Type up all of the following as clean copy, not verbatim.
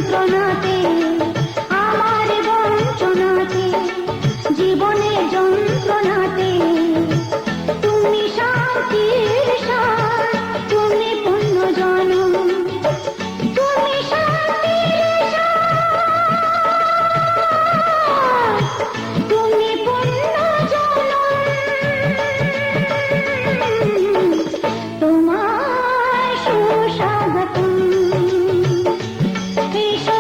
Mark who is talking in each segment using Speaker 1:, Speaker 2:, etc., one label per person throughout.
Speaker 1: যন্ত্রণাতে, আমার বঞ্চনাতে, জীবনের যন্ত্রণাতে তুমি শান্তির সার, তুমি পুণ্যজনম, তুমি শান্তির সার, তুমি পুণ্যজনম, তোমায় সুস্বাগতম। এসো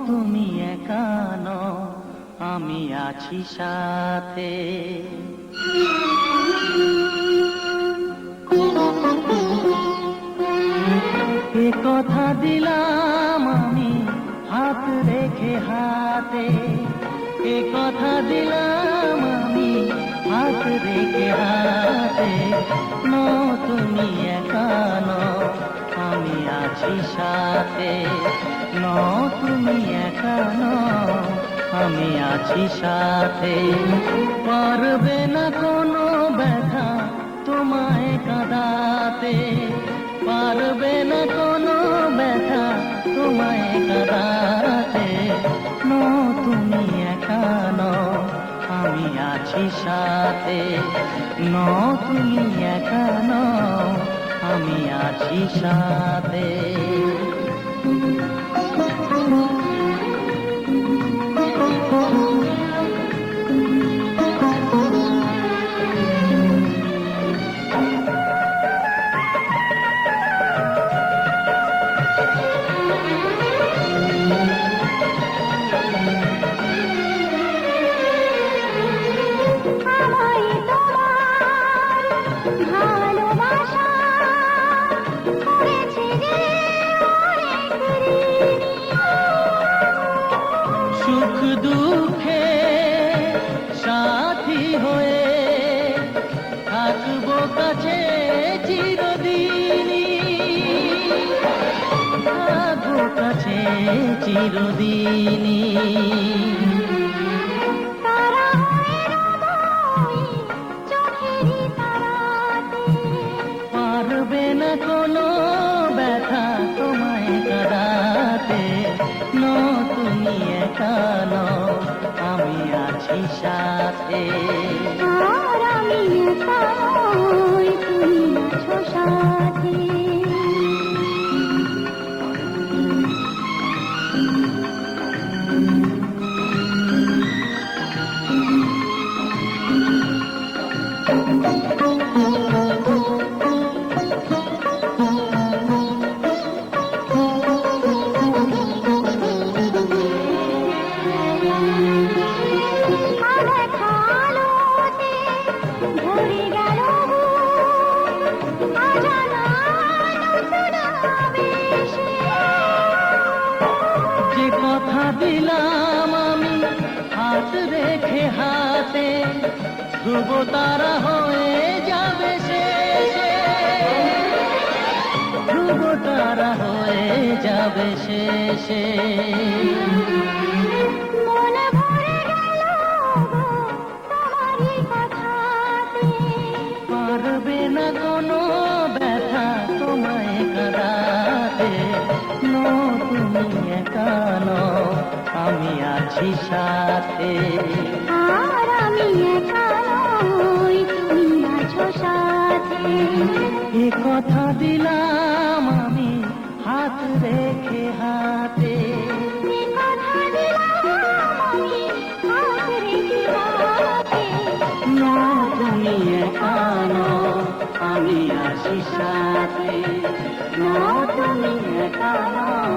Speaker 2: তুমি একা নও, আমি আছি সাথে। এ কথা দিলাম আমি হাত রেখে হাতে, এ কথা দিলাম আমি হাত রেখে হাতে। নও তুমি একা নও, আমি আছি সাথে। নও তুমি একা নও, আমি আছি সাথে। পারবে না কোনো ব্যথা তোমায় কাঁদাতে, পারবে না কোনো ব্যথা তোমায় কাঁদাতে। নও তুমি একা নও, আমি আছি সাথে। নও তুমি একা নও, আমি আছি সাথে। সুখ দুঃখে সাথী হয়ে থাকবো কাছে চিরদিনই, থাকবো কাছে চিরদিনই। পারবে না কোনো ব্যথা তোমায় কাঁদাতে। নও তুমি একা নও, আমি আছি সাথে।
Speaker 1: আর আমি একা নই, তুমি আছো সাথে।
Speaker 2: যে কথা দিলাম আমি হাত রেখে হাতে, ধ্রুব তারা হয়ে যাবে শেষে, ধ্রুব তারা হয়ে যাবে শেষে।
Speaker 1: মনে ভরে গেল গো
Speaker 2: আসি সাথে।
Speaker 1: আর আমি একা নই, তুমি আছো সাথে।
Speaker 2: এ কথা দিলাম আমি হাত রেখে হাতে।
Speaker 1: এ কথা দিলাম আমি হাত রেখে হাতে।
Speaker 2: না তুমি একা নও, আমি আসি সাথে। না তুমি একা নও,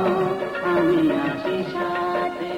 Speaker 2: আমি আসি সাথে।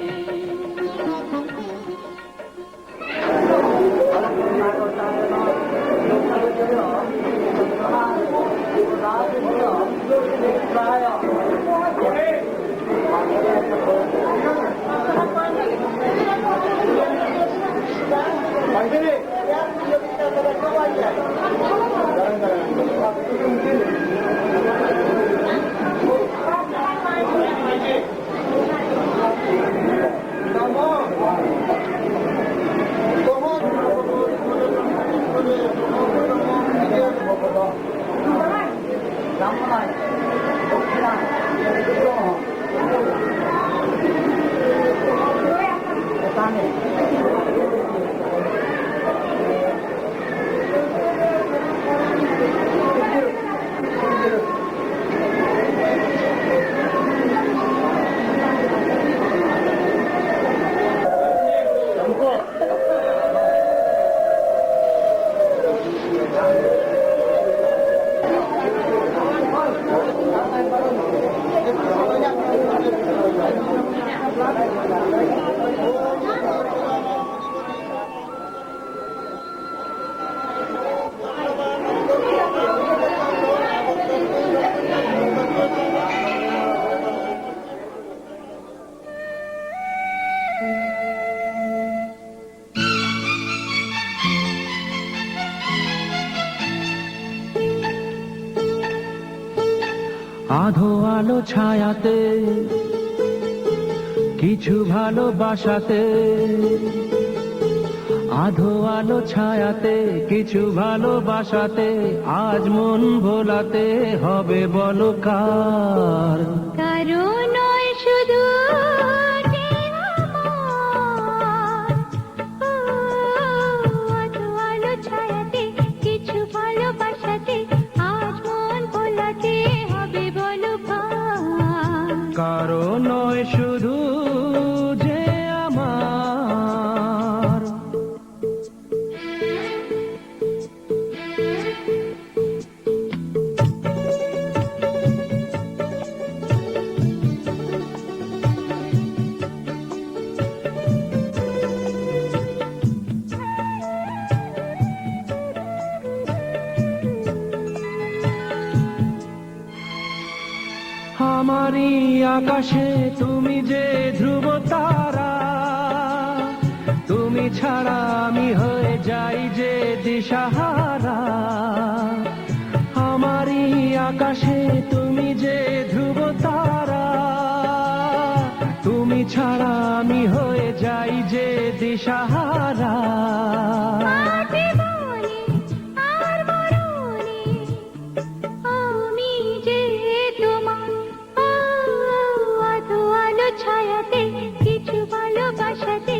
Speaker 2: আধো আলো ছায়াতে কিছু ভালোবাসাতে, আধো আলো ছায়াতে কিছু ভালোবাসাতে, আজ মন ভোলাতে হবে বলো কার।
Speaker 1: কারো নয় শুধু যে আমার, আধো আলো ছায়াতে কিছু ভালোবাসাতে, আজ মন ভোলাতে হবে বলো কার।
Speaker 2: কারো নয় শুধু যে আমার। আমারই আকাশে তুমি যে ধ্রুব তারা, তুমি ছাড়া আমি হয়ে যাই যে দিশাহারা। আমারই আকাশে তুমি যে ধ্রুব তারা, তুমি ছাড়া আমি হয়ে যাই যে দিশাহারা।
Speaker 1: মাঝে বলে আর মরণে আমি যে তোমার, আধো আলো ছায়াতে কিছু ভালোবাসাতে,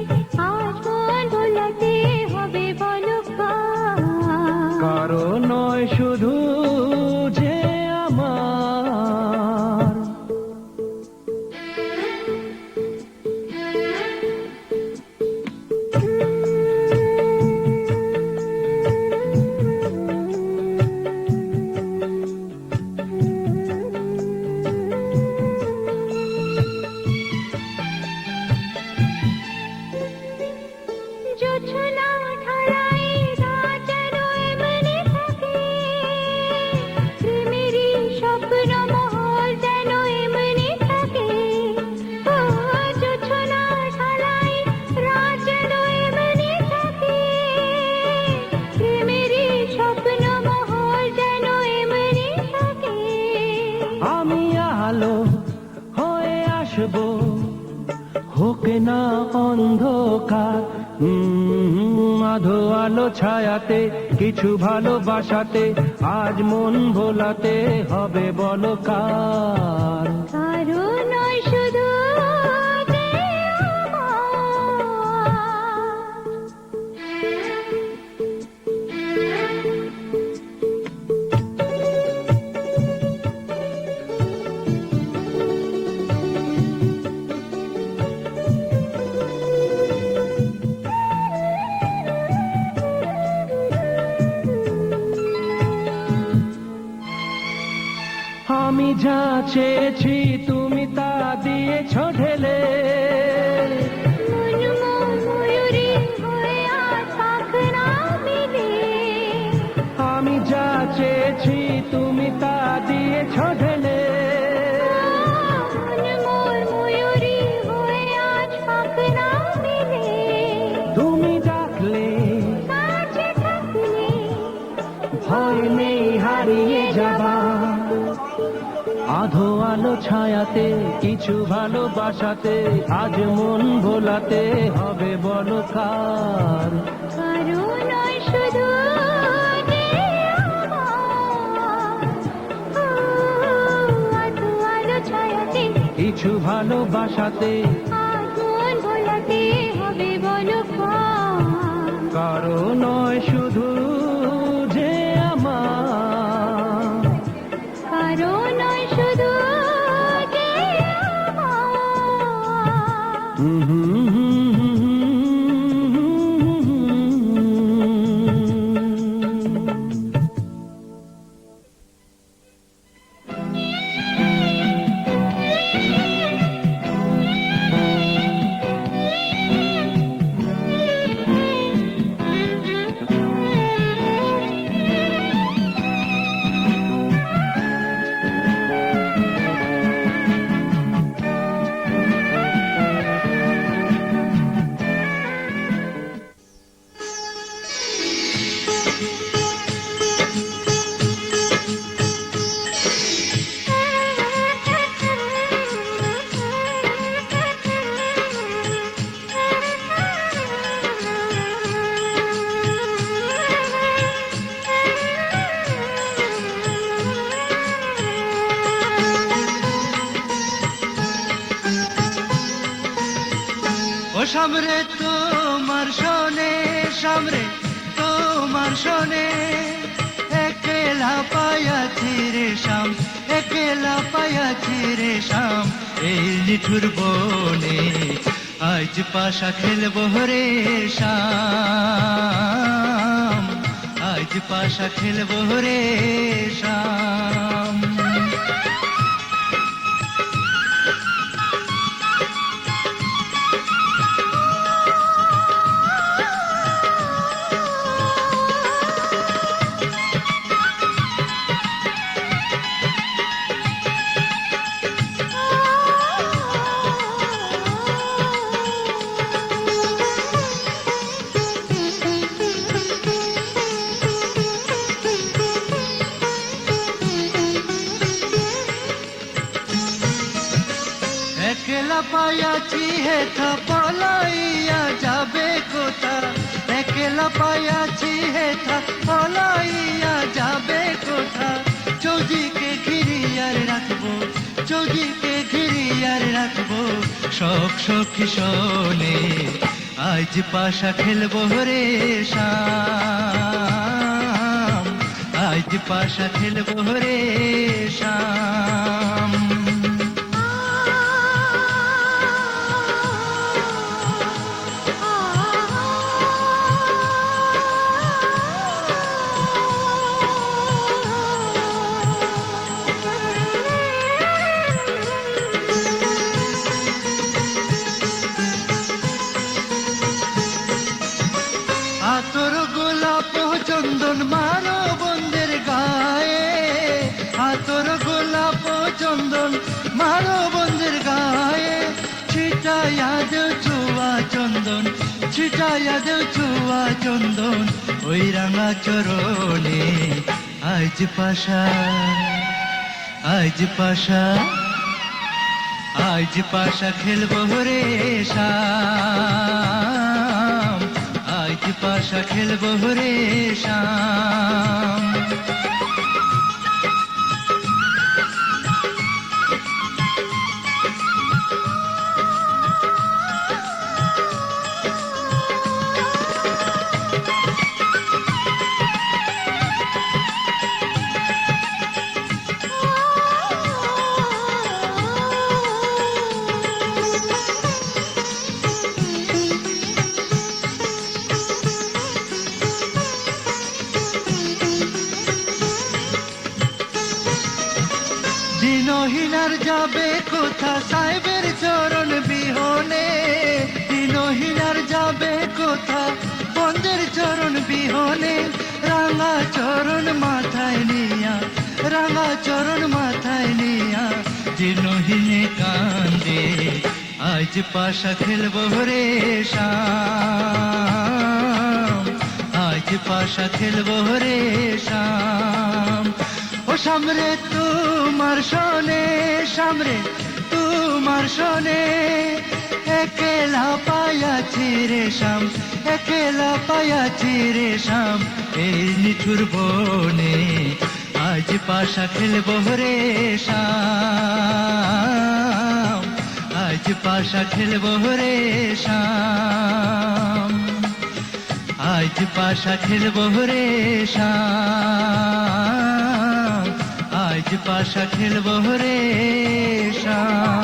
Speaker 1: আজ মন ভোলাতে হবে বলো কার।
Speaker 2: কারো নয় শুধু যে আমার।
Speaker 1: জোছনা ঢালাই রাত যেন এমনি থাকে, প্রেমেরই স্বপ্ন মহল যেন এমনি থাকে। ও জোছনা ঢালাই রাত যেন এমনি থাকে, প্রেমেরই স্বপ্ন মহল যেন এমনি থাকে।
Speaker 2: আমি আলো হয়ে আসবো, হোক না অন্ধকার। আধো আলো ছায়াতে কিছু ভালোবাসাতে, আজ মন ভোলাতে হবে বলো কার।
Speaker 1: কারো নয় শুধু যে আমার।
Speaker 2: যা চেয়েছি তুমি তা দিয়েছ ঢেলে,
Speaker 1: ময়ূরী হয়ে আজ পাখনা মেলে।
Speaker 2: আমি যা চেয়েছি তুমি তা দিয়েছ ঢেলে,
Speaker 1: ময়ূরী হয়ে আজ পাখনা মেলে।
Speaker 2: তুমি ডাকলে
Speaker 1: কাছে থাকলে
Speaker 2: ভয় নেই হারিয়ে যাবা। আধো আলো ছায়াতে কিছু ভালোবাসাতে আজ মন ভোলাতে হবে বলো কার।
Speaker 1: কারো নয় শুধু যে আমার। আধো আলো ছায়াতে
Speaker 2: কিছু ভালোবাসাতে
Speaker 1: আজ মন ভোলাতে হবে বলো কার।
Speaker 2: কারো নয় শুধু যে আমার।
Speaker 1: কারো নয় শুধু যে আমার।
Speaker 3: সামরে তোমার শোনে, সামরে তোমার শোনে, একলা পায়াছি রে শাম, একলা পায়াছি রে শাম, এই নিঠুর বনে আজ পাশা খেলবো রে শাম, আজ পাশা খেলবো রে শাম। একলা পায়াছি হেথা পলাইয়া যাবে কোথা, একলা পায়াছি হেথা পলাইয়া যাবে কোথা, চৌদিকে ঘিরিয়ার রাখবো, চৌদিকে ঘিরিয়ার রাখবো, শখ সখী শোনে আজ পাশা খেলবো রে শাম, আজ পাশা খেলবো রে শাম। আতর গোলাপ চন্দন মারো বন্ধের গায়ে, আতর গোলাপ চন্দন মারো বন্ধের গায়ে, ছিটাইয়া দেও চুয়া চন্দন, ছিটাইয়া দেও চুয়া চন্দন, ওই রাঙা চরণে আজ পাশা, আজ পাশা, আজ পাশা খেলবো রে শাম, আজ পাশা খেলবো রে শাম। দিনহীনার যাবে কোথা সাহেবের চরণ বিহনে, দিনহীনার যাবে কোথা বন্ধের চরণ বিহনে। রাঙা চরণ মাথায় নিয়া, রাঙা চরণ মাথায় নিয়া, দিনহীনে কান্দে আজ পাশা খেলবো রে শাম, আজ পাশা খেলবো রে শাম। ও সামরে তোমার শোনে, সামরে তোমার শোনে, একেলা পায়াছি রে শাম, একেলা পায়াছি রে শাম। এই নিঠুর বনে আজ পাশা খেলবো রে শাম, আজ পাশা খেলবো রে শাম, আজ পাশা খেলবো রে শাম, আজ পাশা খেলবো রে শাম।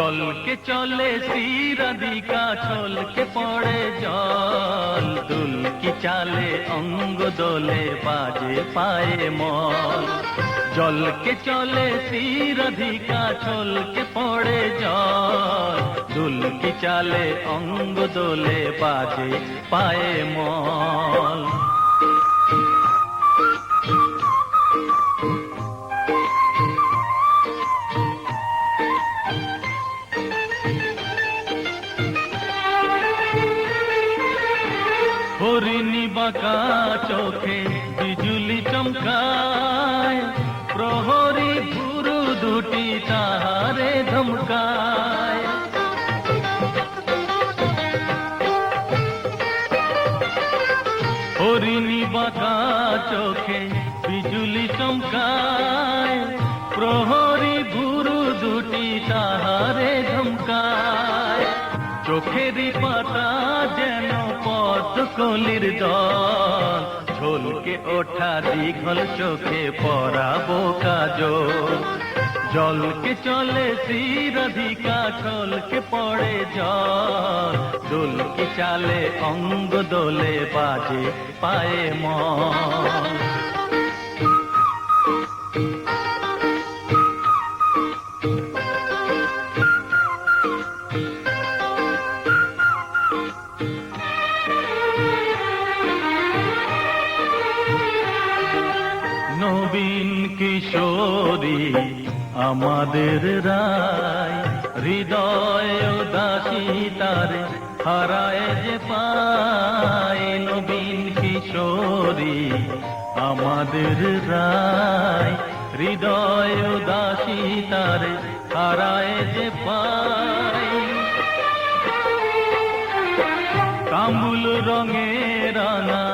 Speaker 2: জলকে চলে শ্রীরাধিকা ছলকে পড়ে জল দুলকি চালে অঙ্গ দোলে বাজে পায়ে মল জলকে চলে শ্রীরাধিকা ছলকে পড়ে জল দুলকি চালে অঙ্গ দোলে বাজে পায়ে মল হরিণী বাঁকা চোখে বিজুলি চমকায় প্রহরী ভুরু দুটি তাহারে ধমকায় হরিণী বাঁকা চোখে বিজুলি চমকায় প্রহরী ভুরু দুটি তাহারে ধমকায় চোখেরই পাতা যেন পদ্মকলির দল ঝলকে ওঠা দীঘল চোখে পরাবো কাজল জলকে চলে শ্রীরাধিকা ছলকে পড়ে জল দুলকি চালে অঙ্গ দোলে বাজে পায়ে মল নবীন কিশোরী আমাদের রায় হৃদয় উদাসী তারে হারায় যে পায় নবীন কিশোরী আমাদের রায় হৃদয় উদাসী তারে হারায় যে পায় কামুল রঙে রাঙা